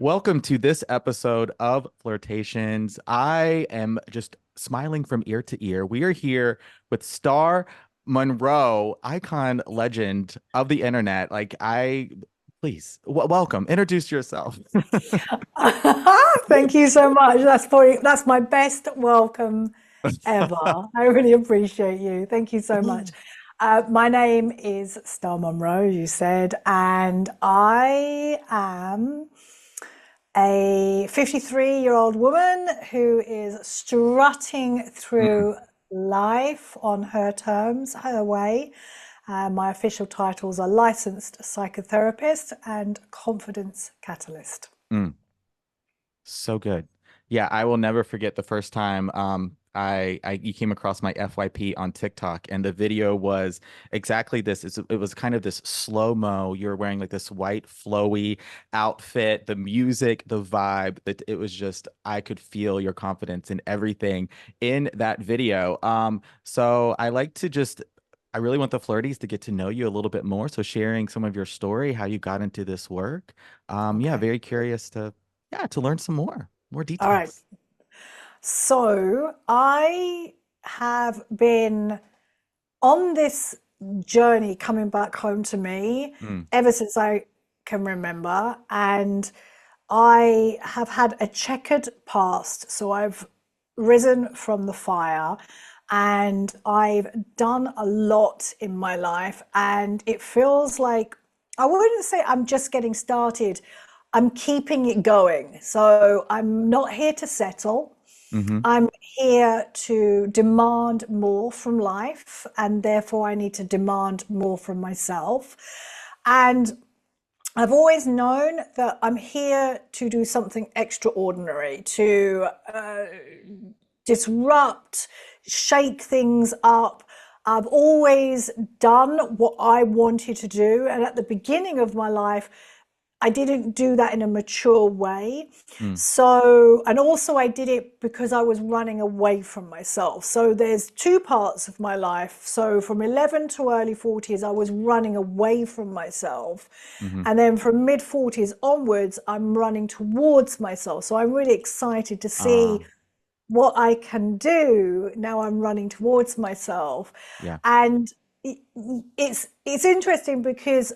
Welcome to this episode of Flirtations. I am just smiling from ear to ear. We are here with Star Monroe, icon legend of the internet. Please, welcome. Introduce yourself. Thank you so much. That's my best welcome ever. I really appreciate you. Thank you so much. My name is Star Monroe, you said, and I am a 53-year-old woman who is strutting Mm, through life on her terms, her way. My official titles are licensed psychotherapist and confidence catalyst. mm. So good. Yeah, I will never forget the first time I you came across my FYP on TikTok, and the video was exactly this. It was kind of this slow-mo. You're wearing like this white flowy outfit, the music, the vibe, that it was just I could feel your confidence in everything in that video. So I like to just I really want the flirties to get to know you a little bit more. So sharing some of your story, how you got into this work. Yeah, Okay. very curious to to learn some more All right. details. So I have been on this journey coming back home to me Mm, ever since I can remember. And I have had a checkered past. So I've risen from the fire and I've done a lot in my life. And it feels like I wouldn't say I'm just getting started. I'm keeping it going. So I'm not here to settle. hmm I'm here to demand more from life, and therefore I need to demand more from myself. And I've always known that I'm here to do something extraordinary, to disrupt, shake things up. I've always done what I wanted to do. And at the beginning of my life, I didn't do that in a mature way. mm, So, and also I did it because I was running away from myself. So there's two parts of my life. So from 11 to early 40s, I was running away from myself. hmm And then from mid 40s onwards, I'm running towards myself. So I'm really excited to Uh, see what I can do now I'm running towards myself. yeah. And it's interesting because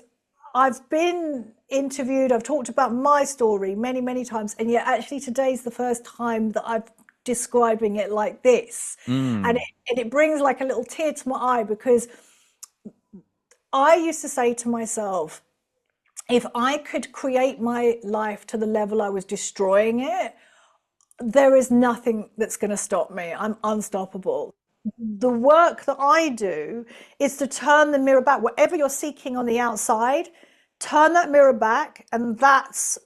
I've been interviewed, I've talked about my story many, many times, and yet actually today's the first time that I'm describing it like this. And Mm, it brings like a little tear to my eye because I used to say to myself, if I could create my life to the level I was destroying it, there is nothing that's going to stop me. I'm unstoppable. The work that I do is to turn the mirror back. Whatever you're seeking on the outside, turn that mirror back, and that's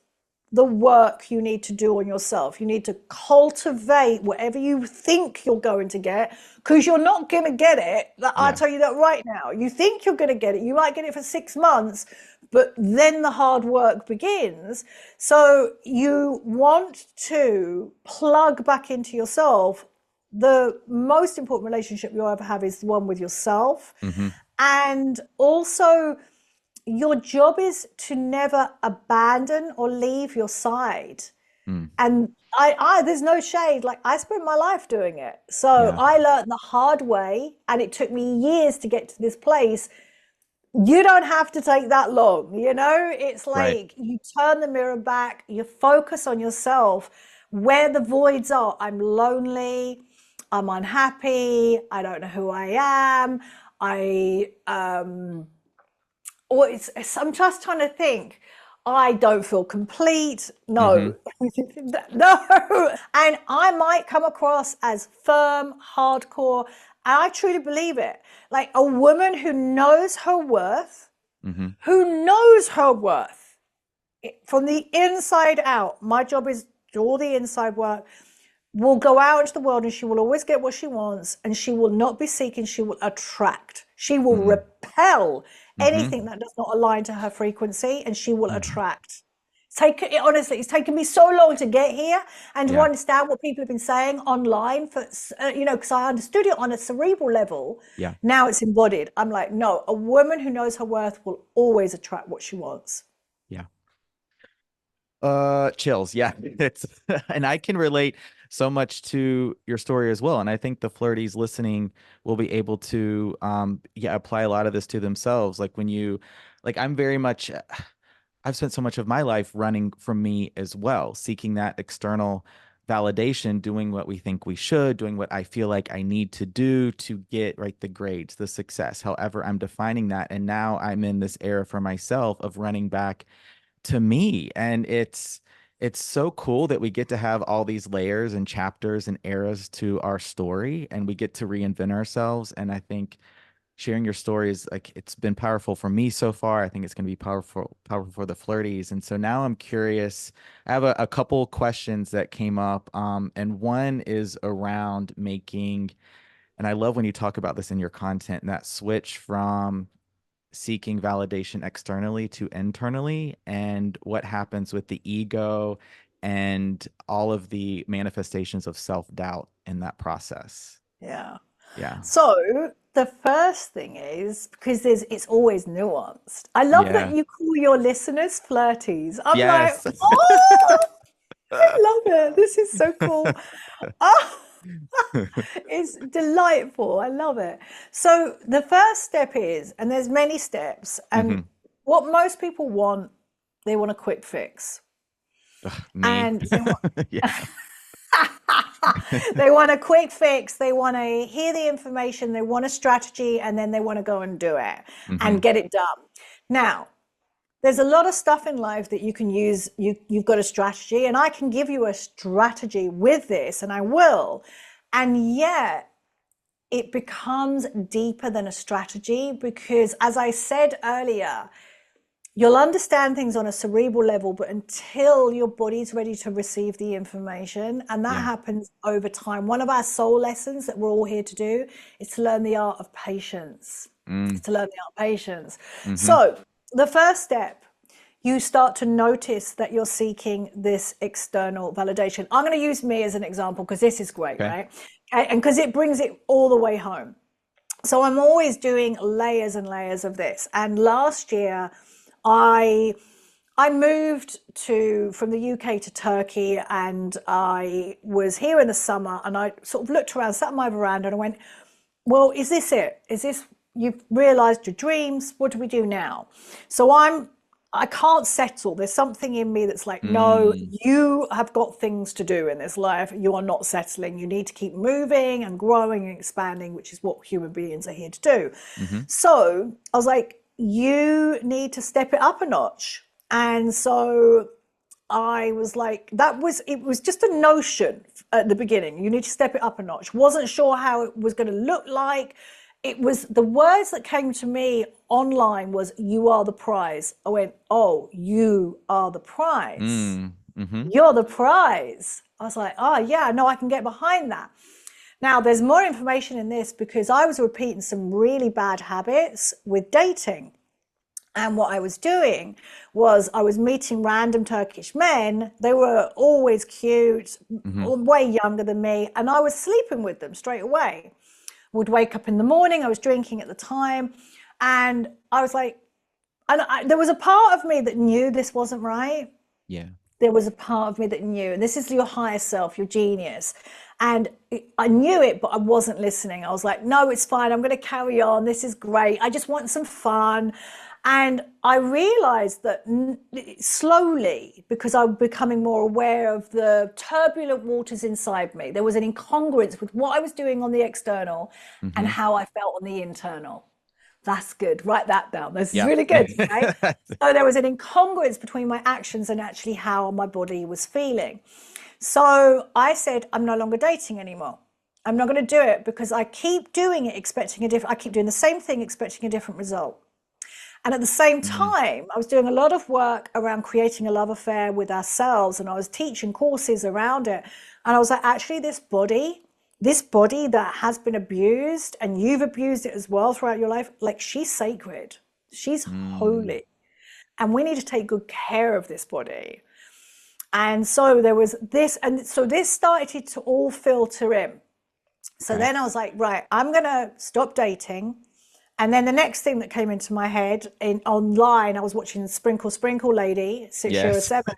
the work you need to do on yourself. You need to cultivate whatever you think you're going to get, because you're not going to get it. I'll yeah. tell you that right now. You think you're going to get it. You might get it for 6 months, but then the hard work begins. So you want to plug back into yourself. The most important relationship you'll ever have is the one with yourself. hmm And also, your job is to never abandon or leave your side. mm, And there's no shade. Like I spent my life doing it. So yeah. I learned the hard way and it took me years to get to this place. You don't have to take that long, you know? It's Right. like you turn the mirror back, you focus on yourself, where the voids are. I'm lonely, I'm unhappy, I don't know who I am. I or I'm just trying to think. I don't feel complete. hmm No, no. And I might come across as firm, hardcore. And I truly believe it. Like a woman hmm who knows her worth from the inside out. My job is do all the inside work, will go out into the world and she will always get what she wants and she will not be seeking, she will attract. She will hmm repel hmm anything that does not align to her frequency and she will attract. Honestly, it's taken me so long to get here and to Yeah. understand what people have been saying online for, because I understood it on a cerebral level. Yeah. Now it's embodied. I'm like, no, a woman who knows her worth will always attract what she wants. Yeah. Chills. Yeah. It's and I can relate so much to your story as well. And I think the flirties listening will be able to yeah, apply a lot of this to themselves. Like when you like I'm very much I've spent so much of my life running from me as well, seeking that external validation, doing what we think we should, doing what I feel like I need to do to get right the grades, the success, however I'm defining that. And now I'm in this era for myself of running back to me. And it's so cool that we get to have all these layers and chapters and eras to our story and we get to reinvent ourselves. And I think sharing your stories, like it's been powerful for me so far. I think it's going to be powerful for the flirties. And so now I'm curious. I have a couple questions that came up. And one is around making, and I love when you talk about this in your content, and that switch from seeking validation externally to internally, and what happens with the ego and all of the manifestations of self-doubt in that process. Yeah. Yeah. So the first thing is because it's always nuanced. I love that Yeah. you call your listeners flirties. I'm like, Yes. oh, I love it. This is so cool. Oh, it's delightful. I love it. So the first step is, and there's many steps, and Hmm. what most people want, they want a quick fix. Me. And they want Yeah. they want a quick fix, they want to hear the information, they want a strategy, and then they want to go and do it Hmm. and get it done. Now, there's a lot of stuff in life that you can use. You've got a strategy, and I can give you a strategy with this, and I will. And yet, it becomes deeper than a strategy because, as I said earlier, you'll understand things on a cerebral level, but until your body's ready to receive the information, and that Yeah. happens over time. One of our soul lessons that we're all here to do is to learn the art of patience. Mm. It's to learn the art of patience. Hmm. So, the first step, you start to notice that you're seeking this external validation. I'm going to use me as an example because this is great, Okay. right? And because it brings it all the way home. So I'm always doing layers and layers of this. And last year, I I moved to from the UK to Turkey, and I was here in the summer, and I sort of looked around, sat on my veranda, and I went, "Well, is this it? Is this you've realised your dreams? What do we do now?" So I can't settle. There's something in me that's like, no, Mm. you have got things to do in this life. You are not settling. You need to keep moving and growing and expanding, which is what human beings are here to do. Hmm. So I was like, you need to step it up a notch. And so I was like, it was just a notion at the beginning. You need to step it up a notch. Wasn't sure how it was going to look like. It was the words that came to me online was, you are the prize. I went, oh, you are the prize. Mm. Hmm. You're the prize. I was like, oh, yeah, no, I can get behind that. Now, there's more information in this because I was repeating some really bad habits with dating. And what I was doing was I was meeting random Turkish men. They were always cute, Hmm. way younger than me, and I was sleeping with them straight away. Would wake up in the morning. I was drinking at the time, and I was like, there was a part of me that knew this wasn't right. Yeah. There was a part of me that knew, and this is your higher self, your genius. And I knew it, but I wasn't listening. I was like, no, it's fine. I'm going to carry on. This is great. I just want some fun. And I realized that slowly, because I'm becoming more aware of the turbulent waters inside me, there was an incongruence with what I was doing on the external and Hmm. how I felt on the internal. That's good. Write that down. This is Yeah. really good, right? So there was an incongruence between my actions and actually how my body was feeling. So I said, I'm no longer dating anymore. I'm not going to do it because I keep doing it expecting a different, I keep doing the same thing expecting a different result. And at the same Mm. time, I was doing a lot of work around creating a love affair with ourselves, and I was teaching courses around it. And I was like, actually, this body that has been abused, and you've abused it as well throughout your life, like she's sacred, she's Mm. holy, and we need to take good care of this body. And so there was this, and so this started to all filter in. So Okay. then I was like, right, I'm going to stop dating And then the next thing that came into my head in online, I was watching Sprinkle Sprinkle Lady, Yes. 6007.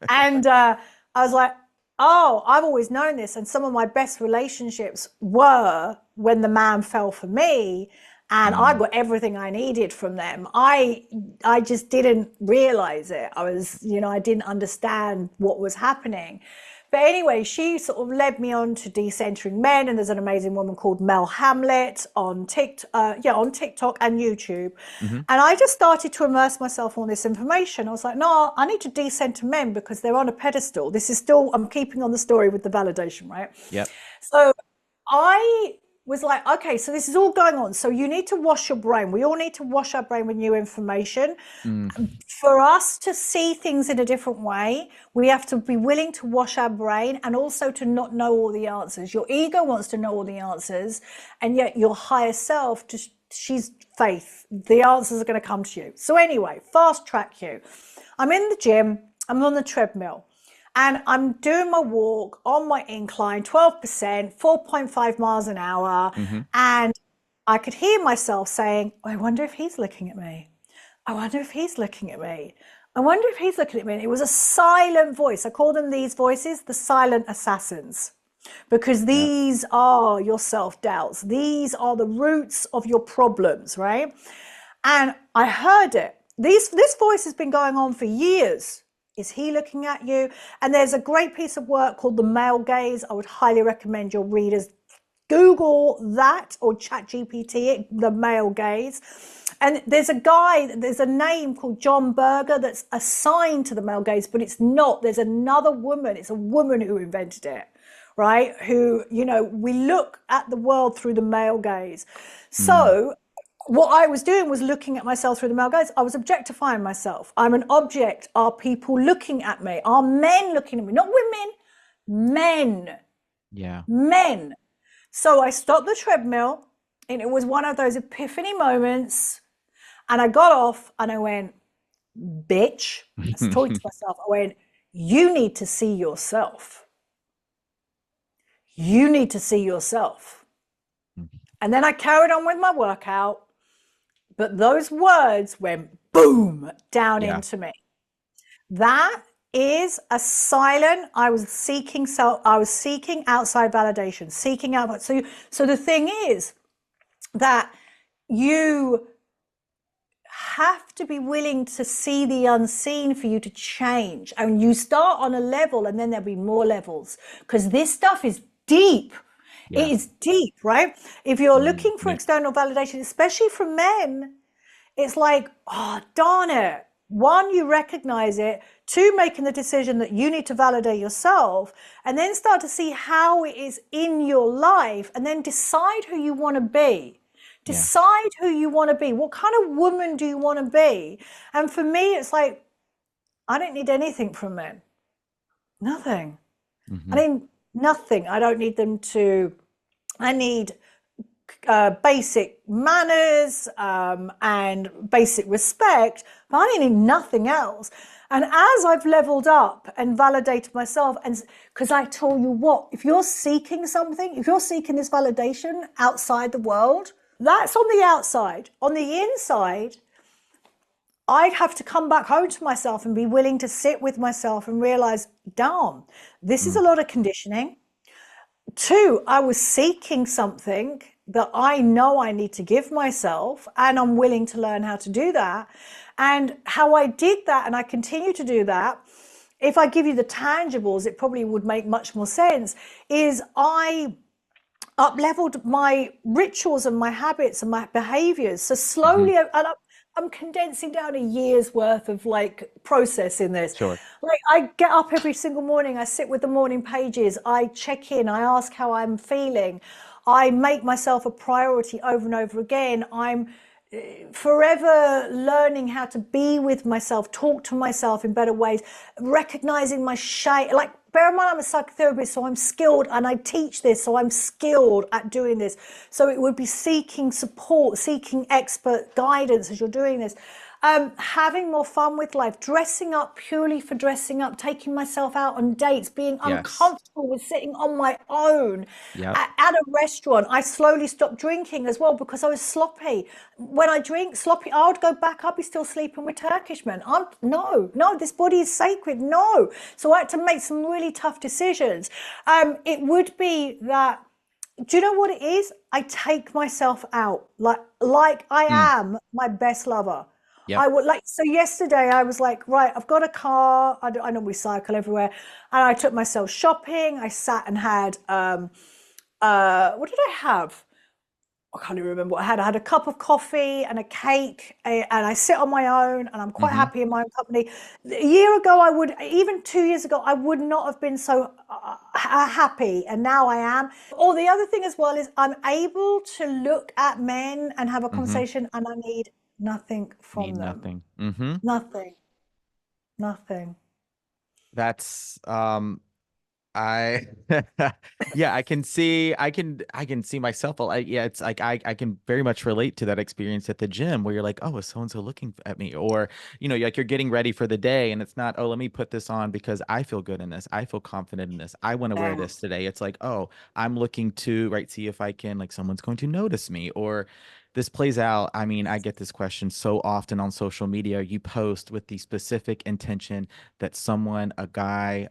And I was like, oh, I've always known this. And some of my best relationships were when the man fell for me and I Mm, got everything I needed from them. I just didn't realize it. I was, I didn't understand what was happening. But anyway, she sort of led me on to Decentering Men, and there's an amazing woman called Mel Hamlet on on TikTok and YouTube. hmm And I just started to immerse myself on this information. I was like, no, I need to decenter men because they're on a pedestal. This is still, I'm keeping on the story with the validation, right? Yep. So I was like, okay, so this is all going on. So you need to wash your brain. We all need to wash our brain with new information. Mm, For us to see things in a different way, we have to be willing to wash our brain and also to not know all the answers. Your ego wants to know all the answers, and yet your higher self, just she's faith. The answers are going to come to you. So anyway, fast track you. I'm in the gym. I'm on the treadmill. And I'm doing my walk on my incline, 12%, 4.5 miles an hour. hmm And I could hear myself saying, I wonder if he's looking at me. I wonder if he's looking at me. I wonder if he's looking at me. And it was a silent voice. I call them, these voices, the silent assassins, because Yep. these are your self-doubts. These are the roots of your problems, right? And I heard it. This voice has been going on for years. Is he looking at you? And there's a great piece of work called The Male Gaze. I would highly recommend your readers Google that or chat GPT it, The Male Gaze. And there's a name called John Berger that's assigned to the male gaze, but it's not. There's another woman. It's a woman who invented it, right? Who, we look at the world through the male gaze. Mm, So what I was doing was looking at myself through the male gaze. I was objectifying myself. I'm an object. Are people looking at me? Are men looking at me? Not women, men, yeah. men. So I stopped the treadmill, and it was one of those epiphany moments. And I got off and I went, bitch. I was talking to myself. I went, you need to see yourself. You need to see yourself. And then I carried on with my workout. But those words went boom down Yeah. into me. That is a silent. I was seeking outside validation, seeking out. So the thing is that you have to be willing to see the unseen for you to change. And you start on a level and then there'll be more levels because this stuff is deep. It Yeah. is deep, right? If you're Mm, looking for yeah. external validation, especially from men, it's like, oh, darn it. One, you recognize it. Two, making the decision that you need to validate yourself and then start to see how it is in your life and then decide who you want to be. Yeah. Decide who you want to be. What kind of woman do you want to be? And for me, it's like, I don't need anything from men. Nothing. I hmm mean, nothing. I don't need them to, I need basic manners and basic respect, but I need nothing else. And as I've leveled up and validated myself, and because I tell you what, if you're seeking something, if you're seeking this validation outside the world, that's on the outside. On the inside, I'd have to come back home to myself and be willing to sit with myself and realize, damn, this is Mm, a lot of conditioning. Two, I was seeking something that I know I need to give myself, and I'm willing to learn how to do that. And how I did that, and I continue to do that, if I give you the tangibles, it probably would make much more sense, is I up leveled my rituals and my habits and my behaviors. So hmm slowly, and I'm condensing down a year's worth of like process in this. Sure. Like I get up every single morning, I sit with the morning pages, I check in, I ask how I'm feeling, I make myself a priority over and over again. I'm forever learning how to be with myself, talk to myself in better ways, recognizing my shame. Like, bear in mind, I'm a psychotherapist, so I'm skilled and I teach this, so I'm skilled at doing this. So it would be seeking support, seeking expert guidance as you're doing this. Having more fun with life, dressing up purely for dressing up, taking myself out on dates, being Yes. uncomfortable with sitting on my own Yep. at a restaurant. I slowly stopped drinking as well because I was sloppy. When I drink sloppy, I would go back. I'd be still sleeping with Turkish men. No, this body is sacred. No. So I had to make some really tough decisions. It would be that, do you know what it is? I take myself out like I Mm. am my best lover. I Yep. would like, so yesterday I was like, right, I've got a car. I normally cycle everywhere, and I took myself shopping. I sat and had what did I have? I can't even remember what I had. I had a cup of coffee and a cake, and I sit on my own, and I'm quite Mm-hmm. happy in my own company. A year ago, I would, even 2 years ago, I would not have been so happy, and now I am. Or the other thing as well is I'm able to look at men and have a Mm-hmm. conversation, and I need nothing from Need them. nothing. Mm-hmm. Nothing, nothing. That's I yeah, I can see myself. Yeah, it's like I can very much relate to that experience at the gym where you're like, oh, is so and so looking at me? Or, like you're getting ready for the day and it's not, oh, let me put this on because I feel good in this. I feel confident in this. I want to wear this Yes. today. It's like, oh, I'm looking to, right, see if I can, like someone's going to notice me or this plays out. I mean, I get this question so often on social media. You post with the specific intention that someone, a guy,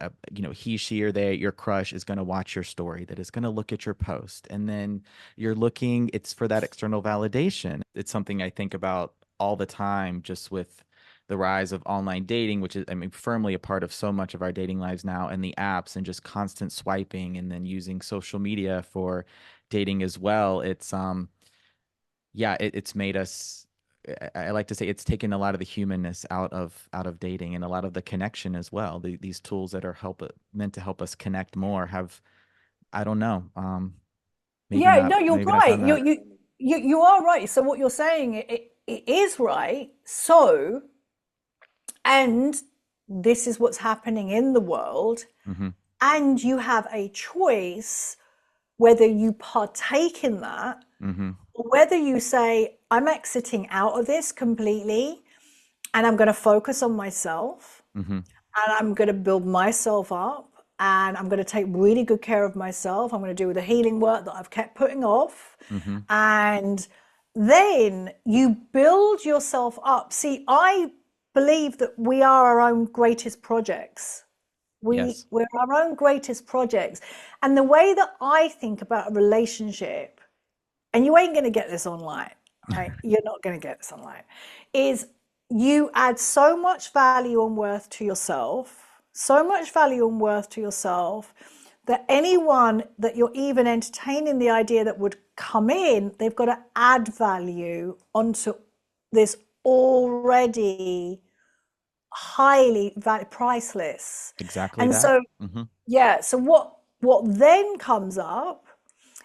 he, she, or they, your crush is going to watch your story, that is going to look at your post. And then you're looking, it's for that external validation. It's something I think about all the time, just with the rise of online dating, which is, I mean, firmly a part of so much of our dating lives now, and the apps and just constant swiping and then using social media for dating as well. Yeah, it's made us. I like to say it's taken a lot of the humanness out of dating and a lot of the connection as well. These tools that are meant to help us connect more have, I don't know, Yeah, no, you're maybe not right. done that. You are right. So what you're saying, it is right. So, and this is what's happening in the world, Mm-hmm. and you have a choice whether you partake in that Mm-hmm. or whether you say, I'm exiting out of this completely and I'm going to focus on myself Mm-hmm. and I'm going to build myself up and I'm going to take really good care of myself. I'm going to do the healing work that I've kept putting off. Mm-hmm. And then you build yourself up. See, I believe that we are our own greatest projects. Yes. We're our own greatest projects. And the way that I think about a relationship, and you ain't going to get this online, right? You're not going to get this online, is you add so much value and worth to yourself, so much value and worth to yourself that anyone that you're even entertaining the idea that would come in, they've got to add value onto this already highly priceless. Exactly And that. so, Mm-hmm. yeah, so what then comes up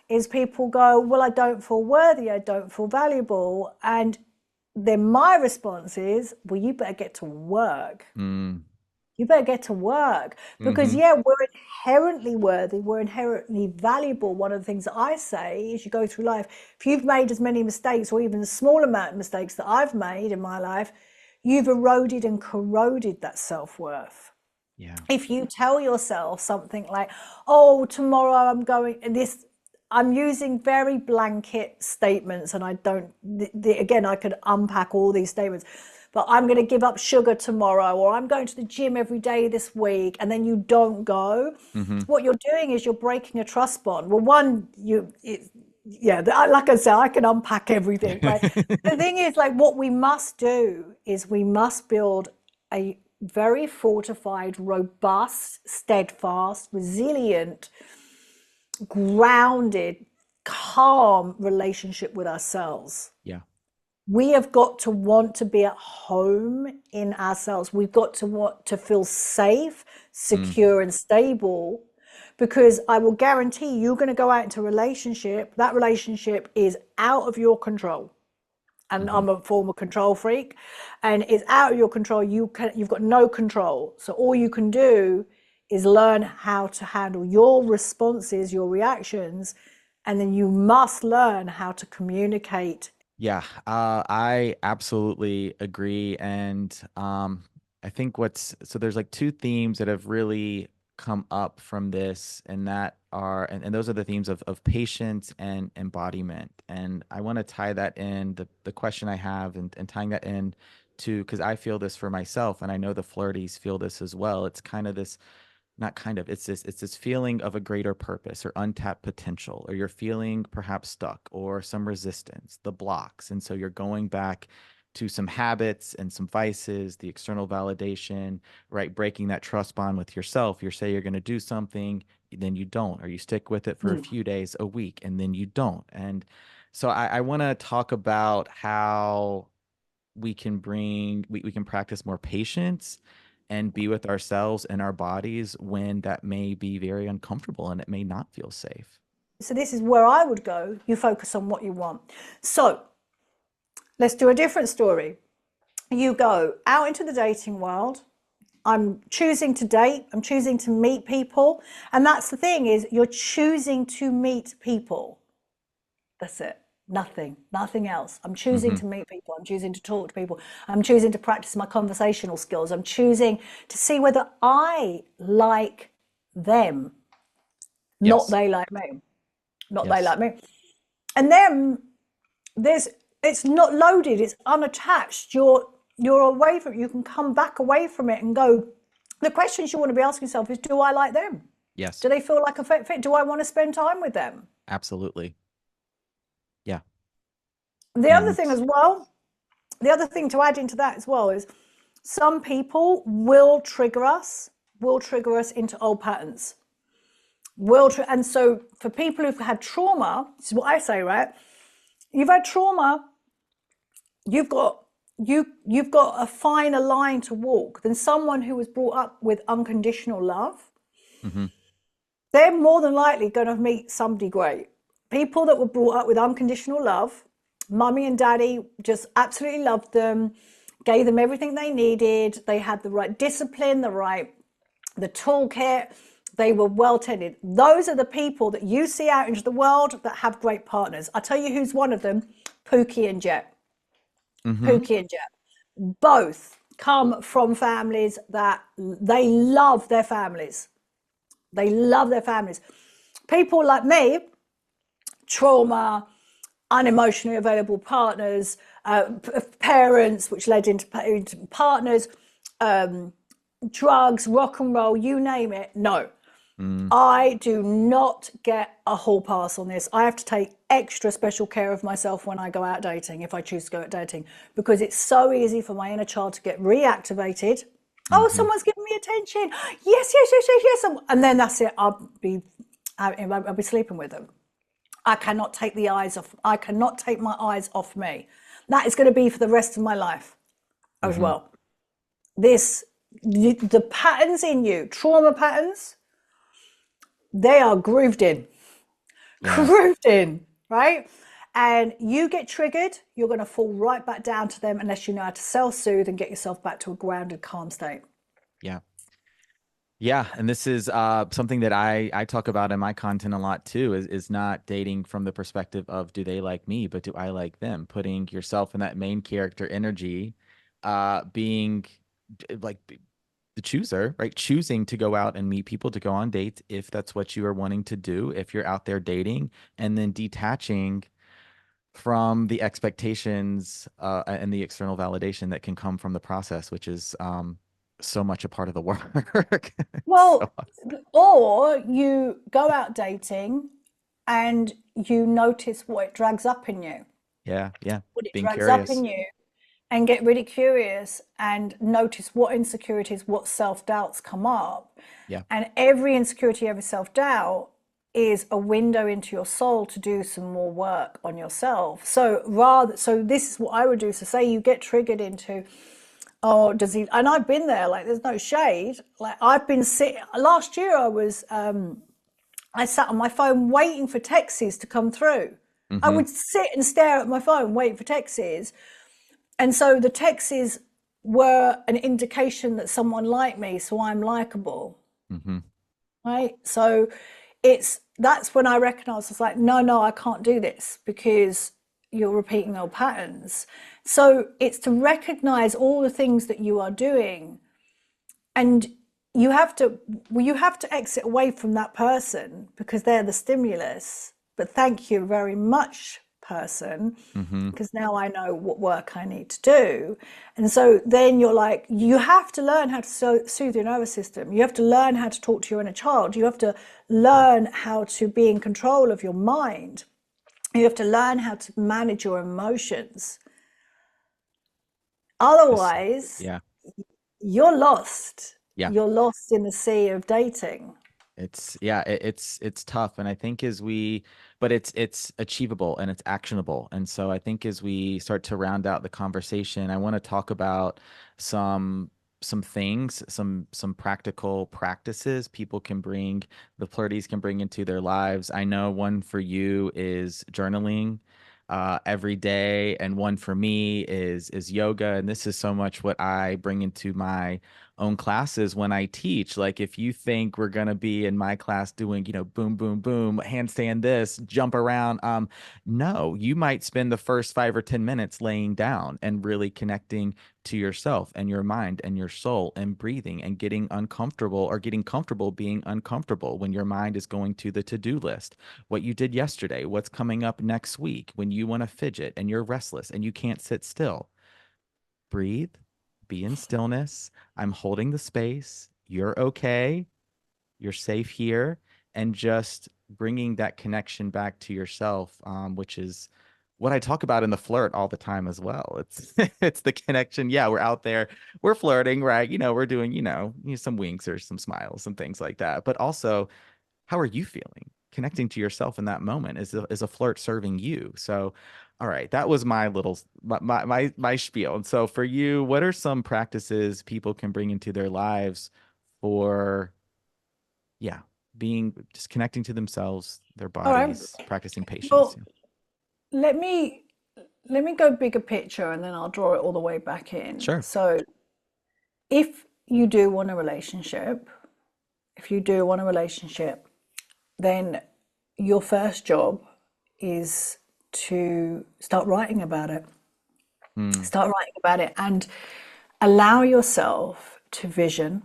is people go, well, I don't feel worthy, I don't feel valuable. And then my response is, well, you better get to work. Mm. You better get to work because, Mm-hmm. yeah, we're inherently worthy, we're inherently valuable. One of the things that I say is you go through life, if you've made as many mistakes or even a small amount of mistakes that I've made in my life, you've eroded and corroded that self-worth. Yeah. If you tell yourself something like, oh, tomorrow I'm going, and this, I'm using very blanket statements, and I don't, again, I could unpack all these statements, but I'm going to give up sugar tomorrow, or I'm going to the gym every day this week, and then you don't go. Mm-hmm. What you're doing is you're breaking a trust bond. Well, one, yeah, like I said, I can unpack everything, right? The thing is, like, what we must do is we must build a very fortified, robust, steadfast, resilient, grounded, calm relationship with ourselves. Yeah. We have got to want to be at home in ourselves. We've got to want to feel safe, Mm. secure, and stable. Because I will guarantee you're going to go out into a relationship, that relationship is out of your control. And Mm-hmm. I'm a former control freak, and it's out of your control. You've got no control. So all you can do is learn how to handle your responses, your reactions, and then you must learn how to communicate Yeah, I absolutely agree. And I think there's like two themes that have really come up from this, and that are, and those are the themes of patience and embodiment. And I want to tie that in the question I have, and tying that in to, because I feel this for myself, and I know the flirties feel this as well. It's kind of this, not kind of, it's this feeling of a greater purpose or untapped potential, or you're feeling perhaps stuck or some resistance, the blocks. And so you're going back to some habits and some vices, the external validation, right? Breaking that trust bond with yourself. You say you're going to do something, then you don't, or you stick with it for a Mm. few days, a week, and then you don't. And so I want to talk about how we can practice more patience and be with ourselves and our bodies when that may be very uncomfortable and it may not feel safe. So this is where I would go. You focus on what you want. So let's do a different story. You go out into the dating world. I'm choosing to date. I'm choosing to meet people. And that's the thing, is you're choosing to meet people. That's it. Nothing else. I'm choosing Hmm. to meet people. I'm choosing to talk to people. I'm choosing to practice my conversational skills. I'm choosing to see whether I like them, not Yes. they like me. Not they Yes. like me. And then there's it's not loaded, it's unattached. You're away from it. You can come back away from it and go, the questions you want to be asking yourself is, do I like them? Yes. Do they feel like a fit? Do I want to spend time with them? Absolutely. Yeah. The other And thing as well, the other thing to add into that as well is some people will trigger us into old patterns. And so for people who've had trauma, this is what I say, right? You've had trauma, you've got you've got a finer line to walk than someone who was brought up with unconditional love. hmm They're more than likely going to meet somebody great. People that were brought up with unconditional love, mummy and daddy just absolutely loved them, gave them everything they needed. They had the right discipline, the toolkit. They were well tended. Those are the people that you see out into the world that have great partners. I'll tell you who's one of them: Pookie and Jet. hmm Pookie and Jet. Both come from families that they love their families. They love their families. People like me, trauma, unemotionally available partners, parents, which led into partners, drugs, rock and roll, you name it. No, mm I do not get a hall pass on this. I have to take extra special care of myself when I go out dating, if I choose to go out dating, because it's so easy for my inner child to get reactivated. Oh, hmm someone's giving me attention. Yes, yes, yes, yes, yes. And then that's it. I'll be sleeping with them. I cannot take the eyes off. I cannot take my eyes off me. That is going to be for the rest of my life as hmm well. This, the patterns in you, trauma patterns, they are grooved in. Yeah. Grooved in, right? And you get triggered, you're going to fall right back down to them unless you know how to self-soothe and get yourself back to a grounded, calm state. Yeah. Yeah, and this is something that I talk about in my content a lot too, is not dating from the perspective of do they like me, but do I like them? Putting yourself in that main character energy, being like the chooser, right? Choosing to go out and meet people, to go on dates if that's what you are wanting to do, if you're out there dating, and then detaching from the expectations and the external validation that can come from the process, which is so much a part of the work. So Well, or you go out dating and you notice what it drags up in you, yeah, yeah, what it being drags up in curious. you, and get really curious and notice what insecurities, what self doubts come up. Yeah. And every insecurity, every self doubt is a window into your soul to do some more work on yourself. So this is what I would do. So say you get triggered into, oh, does he? And I've been there. Like, there's no shade. Like, I've been sitting. Last year, I sat on my phone waiting for texts to come through. I Mm-hmm. would sit and stare at my phone waiting for texts, and so the texts were an indication that someone liked me, so I'm likable, Mm-hmm. right? So that's when I recognized, I was like, no, I can't do this, because you're repeating old patterns. So it's to recognize all the things that you are doing, and you have to you have to exit away from that person because they're the stimulus. But thank you very much, person, Mm-hmm. because now I know what work I need to do. And so then you're like, you have to learn how to soothe your nervous system. You have to learn how to talk to your inner child. You have to learn how to be in control of your mind. You have to learn how to manage your emotions. This, Otherwise, yeah, you're lost. yeah. You're lost in the sea of dating. It's tough, and I think as we, but it's achievable and it's actionable, and so I think as we start to round out the conversation, I want to talk about some some things, some practical practices people can bring, the flirties can bring into their lives. I know one for you is journaling every day, and one for me is yoga, and this is so much what I bring into my own classes when I teach. Like, if you think we're gonna be in my class doing, boom, boom, boom, handstand this, jump around, no, you might spend the first 5 or 10 minutes laying down and really connecting to yourself and your mind and your soul and breathing and getting uncomfortable or getting comfortable being uncomfortable when your mind is going to the to-do list, what you did yesterday, what's coming up next week, when you want to fidget and you're restless and you can't sit still. Breathe, be in stillness. I'm holding the space. You're okay. You're safe here. And just bringing that connection back to yourself, which is what I talk about in the flirt all the time as well. It's it's the connection. Yeah, we're out there, we're flirting, right? We're doing, some winks or some smiles and things like that. But also, how are you feeling? Connecting to yourself in that moment is a flirt serving you. So, all right, that was my little my spiel. And so for you, what are some practices people can bring into their lives for, yeah, being just connecting to themselves, their All right. bodies, practicing patience? Well, Yeah. let me let me go bigger picture and then I'll draw it all the way back in. Sure. So, if you do want a relationship, if you do want a relationship, then your first job is to start writing about it. Mm, Start writing about it and allow yourself to vision,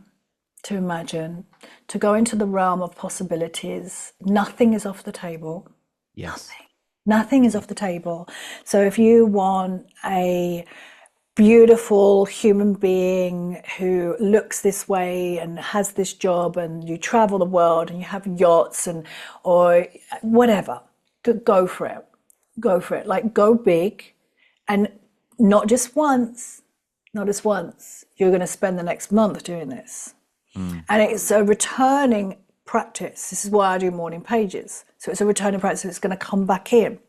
to imagine, to go into the realm of possibilities. Nothing is off the table. yes. Nothing. Nothing is off the table. So if you want a beautiful human being who looks this way and has this job and you travel the world and you have yachts and or whatever, go for it. Go for it. Like, go big, and not just once, not just once. You're going to spend the next month doing this. Mm, And it's a returning practice. This is why I do morning pages. So it's a returning practice. It's going to come back in.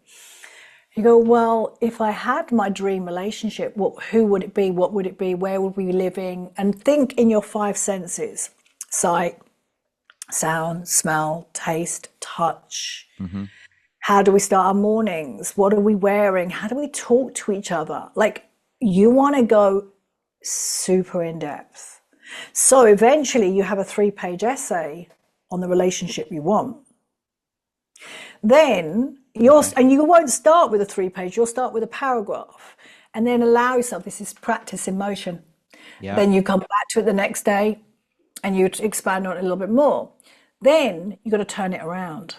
You go, well, if I had my dream relationship, who would it be? What would it be? Where would we be living? And think in your five senses: sight, sound, smell, taste, touch. mm-hmm. How do we start our mornings? What are we wearing? How do we talk to each other? Like, you want to go super in depth. So eventually you have a 3-page essay on the relationship you want. Then Okay. and you won't start with a 3-page, you'll start with a paragraph and then allow yourself, this is practice in motion. Yeah. Then you come back to it the next day and you expand on it a little bit more. Then you got to turn it around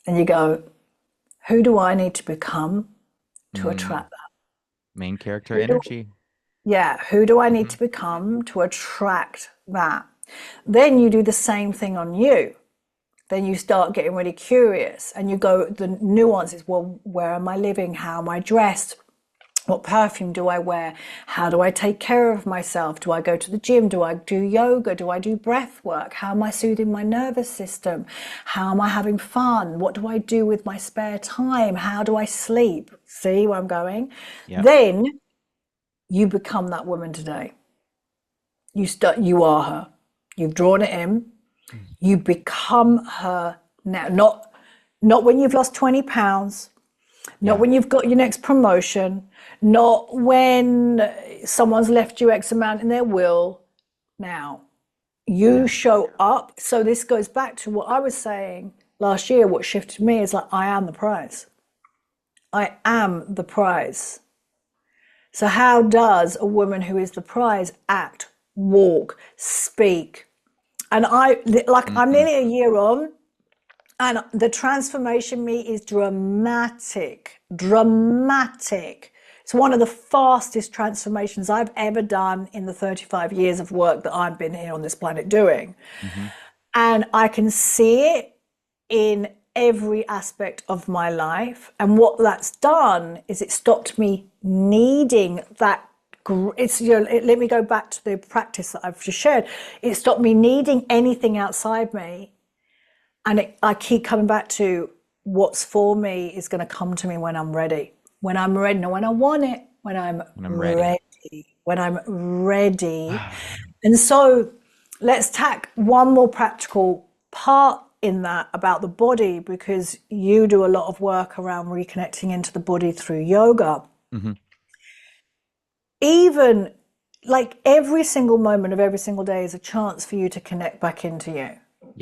and you go, who do I need to become to Mm, attract that? main character Who do, energy. yeah, who do I need Hmm. to become to attract that? Then you do the same thing on you. Then you start getting really curious and you go, the nuances, well, where am I living? How am I dressed? What perfume do I wear? How do I take care of myself? Do I go to the gym? Do I do yoga? Do I do breath work? How am I soothing my nervous system? How am I having fun? What do I do with my spare time? How do I sleep? See where I'm going? Yep. Then you become that woman today. You are her. You've drawn it in. Mm, You become her now. Not when you've lost 20 pounds, not yeah. when you've got your next promotion, not when someone's left you X amount in their will. Now, you Yeah. show up. So this goes back to what I was saying last year. What shifted me is like, I am the prize. I am the prize. So how does a woman who is the prize act, walk, speak? And I'm Hmm. nearly a year on, and the transformation me is dramatic, dramatic. It's one of the fastest transformations I've ever done in the 35 years of work that I've been here on this planet doing. Hmm. And I can see it in every aspect of my life. And what that's done is it stopped me needing that. It's, let me go back to the practice that I've just shared. It stopped me needing anything outside me. And I keep coming back to what's for me is going to come to me when I'm ready. When I'm ready, not when I want it, when I'm When I'm ready. ready. When I'm ready. And so let's tack one more practical part in that about the body, because you do a lot of work around reconnecting into the body through yoga. Hmm. Even like every single moment of every single day is a chance for you to connect back into you.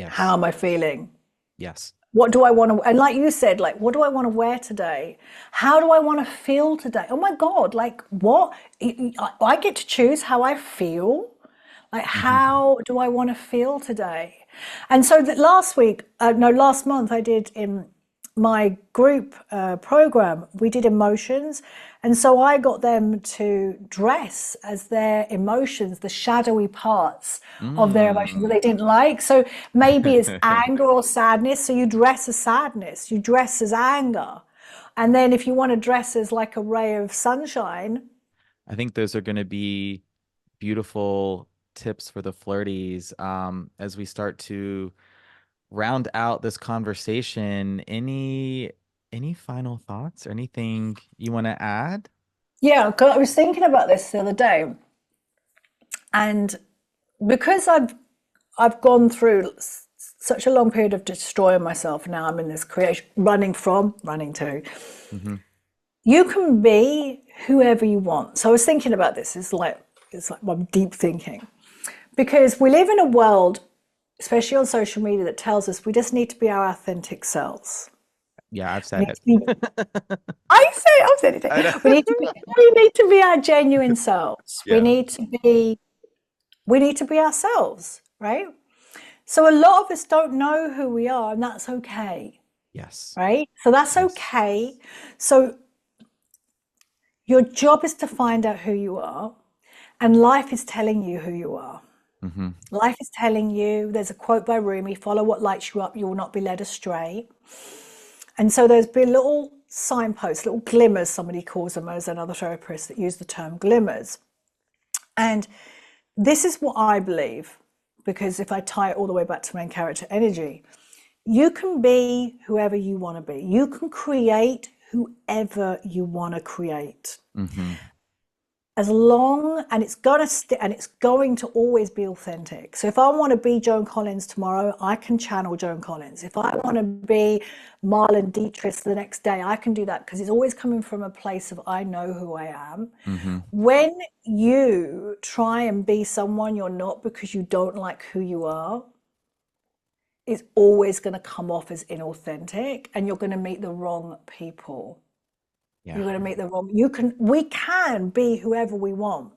How Yes. am I feeling? Yes. What do I want to, and like you said, like, what do I want to wear today? How do I want to feel today? Oh my God, like what? I get to choose how I feel. Like, Hmm. how do I want to feel today? And so that last week, no, last month, I did in my group program, we did emotions. And so I got them to dress as their emotions, the shadowy parts of their emotions that Mm. they didn't like. So maybe it's anger or sadness. So you dress as sadness, you dress as anger. And then if you want to dress as like a ray of sunshine, I think those are going to be beautiful tips for the flirties as we start to round out this conversation. Any final thoughts or anything you want to add? yeah, 'cause I was thinking about this the other day, and because I've gone through such a long period of destroying myself, now I'm in this creation, running from, running to. Hmm. You can be whoever you want. So I was thinking about this. It's like my deep thinking, because we live in a world, especially on social media, that tells us we just need to be our authentic selves. Yeah, I've We said need it. to be. I've said I it. We need to be. know. We need to be our genuine selves. We Yeah. need to be. We need to be ourselves, right? So a lot of us don't know who we are, and that's okay, Yes. right? So that's Yes. okay. So your job is to find out who you are, and life is telling you who you are. Hmm. Life is telling you, there's a quote by Rumi, follow what lights you up, you will not be led astray. And so there's been little signposts, little glimmers, somebody calls them, as another therapist that use the term glimmers. And this is what I believe, because if I tie it all the way back to main character energy, you can be whoever you want to be. You can create whoever you want to create. Hmm. As long, and it's gonna and it's going to always be authentic. So if I want to be Joan Collins tomorrow, I can channel Joan Collins. If I want to be Marlon Dietrich the next day, I can do that, because it's always coming from a place of I know who I am. Hmm. When you try and be someone you're not because you don't like who you are, it's always going to come off as inauthentic, and you're going to meet the wrong people. Yeah. You're going to meet the wrong. We can be whoever we want.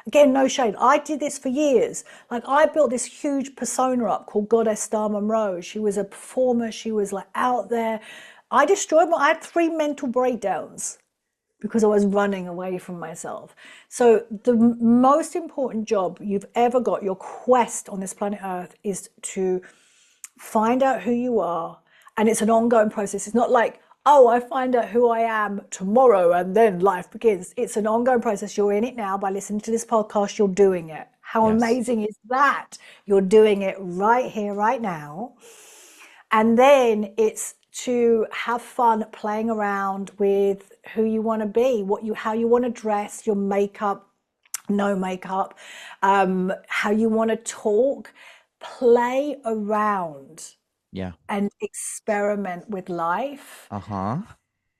Again, no shade. I did this for years. Like, I built this huge persona up called Goddess Star Monroe. She was a performer. She was like out there. I had 3 mental breakdowns because I was running away from myself. So the most important job you've ever got, your quest on this planet Earth, is to find out who you are. And it's an ongoing process. It's not like, oh, I find out who I am tomorrow and then life begins. It's an ongoing process. You're in it now by listening to this podcast. You're doing it. How Yes. amazing is that? You're doing it right here, right now. And then it's to have fun playing around with who you want to be, how you want to dress, your makeup, no makeup, how you want to talk. Play around Yeah. and experiment with life. Uh-huh.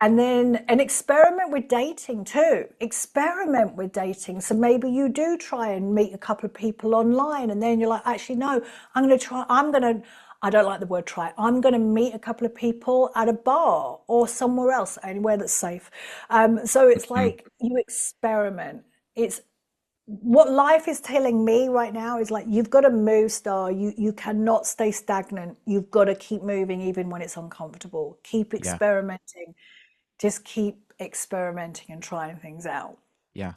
And then and experiment with dating too. Experiment with dating. So maybe you do try and meet a couple of people online, and then you're like, actually, no, I'm gonna try, I don't like the word try. I'm going to meet a couple of people at a bar or somewhere else, anywhere that's safe. So it's Mhm. like you experiment. It's what life is telling me right now is like you've got to move, Star. You cannot stay stagnant. You've got to keep moving even when it's uncomfortable. Keep Yeah. experimenting. Just keep experimenting and trying things out. Yeah.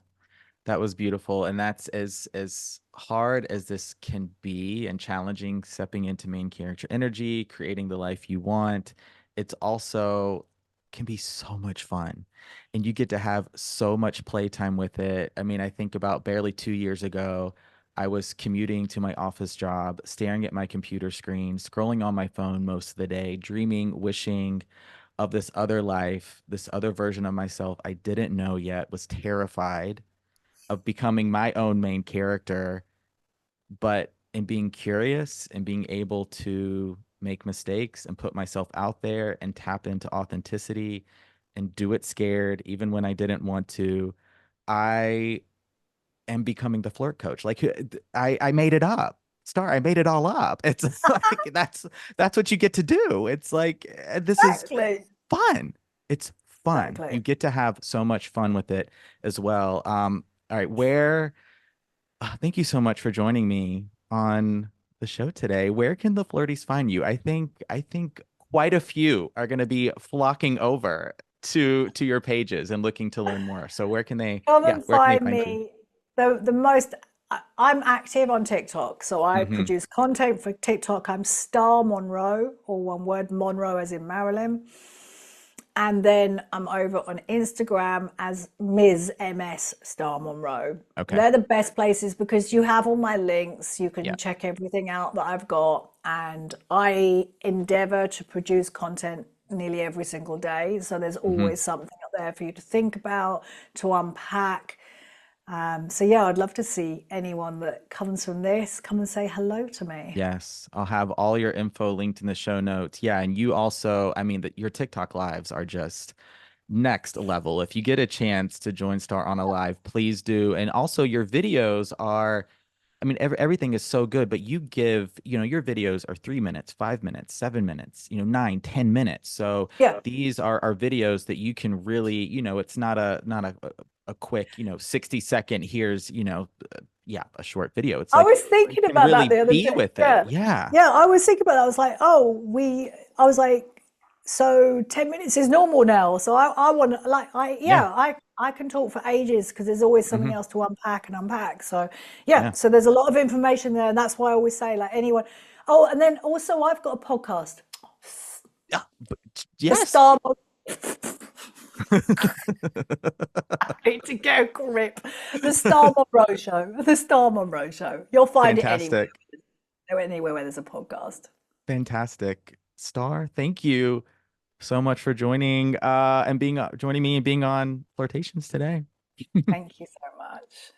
That was beautiful. And that's as hard as this can be and challenging, stepping into main character energy, creating the life you want. It's also can be so much fun. And you get to have so much playtime with it. I mean, I think about barely 2 years ago, I was commuting to my office job, staring at my computer screen, scrolling on my phone most of the day, dreaming, wishing of this other life, this other version of myself I didn't know yet, was terrified of becoming my own main character, but in being curious and being able to make mistakes and put myself out there and tap into authenticity and do it scared, even when I didn't want to, I am becoming the flirt coach. Like I made it up. Star, I made it all up. It's like that's what you get to do. It's like this is Exactly. fun. It's fun. Exactly. You get to have so much fun with it as well. All right, where thank you so much for joining me on the show today. Where can the flirties find you? I think quite a few are going to be flocking over to your pages and looking to learn more. So Come yeah, and where can they find find you? me. The most I'm active on TikTok, so I Hmm. produce content for TikTok. I'm Star Monroe, or one word, Monroe as in Marilyn. And then I'm over on Instagram as Ms. Star Monroe. Okay. They're the best places because you have all my links. You Yeah. can check everything out that I've got. And I endeavor to produce content nearly every single day. So there's Hmm. always something up there for you to think about, to unpack. So yeah, I'd love to see anyone that comes from this come and say hello to me. Yes, I'll have all your info linked in the show notes. Yeah, and you also, I mean, your TikTok lives are just next level. If you get a chance to join Star on a live, please do. And also your videos are, I mean, everything is so good, but you give, your videos are 3 minutes, 5 minutes, 7 minutes, 9, 10 minutes. So Yeah. these are videos that you can really, it's not a quick, 60-second, here's, yeah, a short video. It's I like was you thinking can about that really the other be day. with it. Yeah. Yeah. Yeah, I was thinking about that. I was like, I was like, so 10 minutes is normal now. So I want like Yeah. I can talk for ages because there's always something Hmm. else to unpack and unpack. So yeah, Yeah. so there's a lot of information there, and that's why I always say like anyone. Oh, and then also I've got a podcast, Yeah. But, the yes. Star. I need to get a grip. The Star Monroe Show. The Star Monroe Show. You'll find it Fantastic. anywhere where there's a podcast. Fantastic. Star, thank you so much for joining and being joining me and being on Flirtations today. Thank you so much.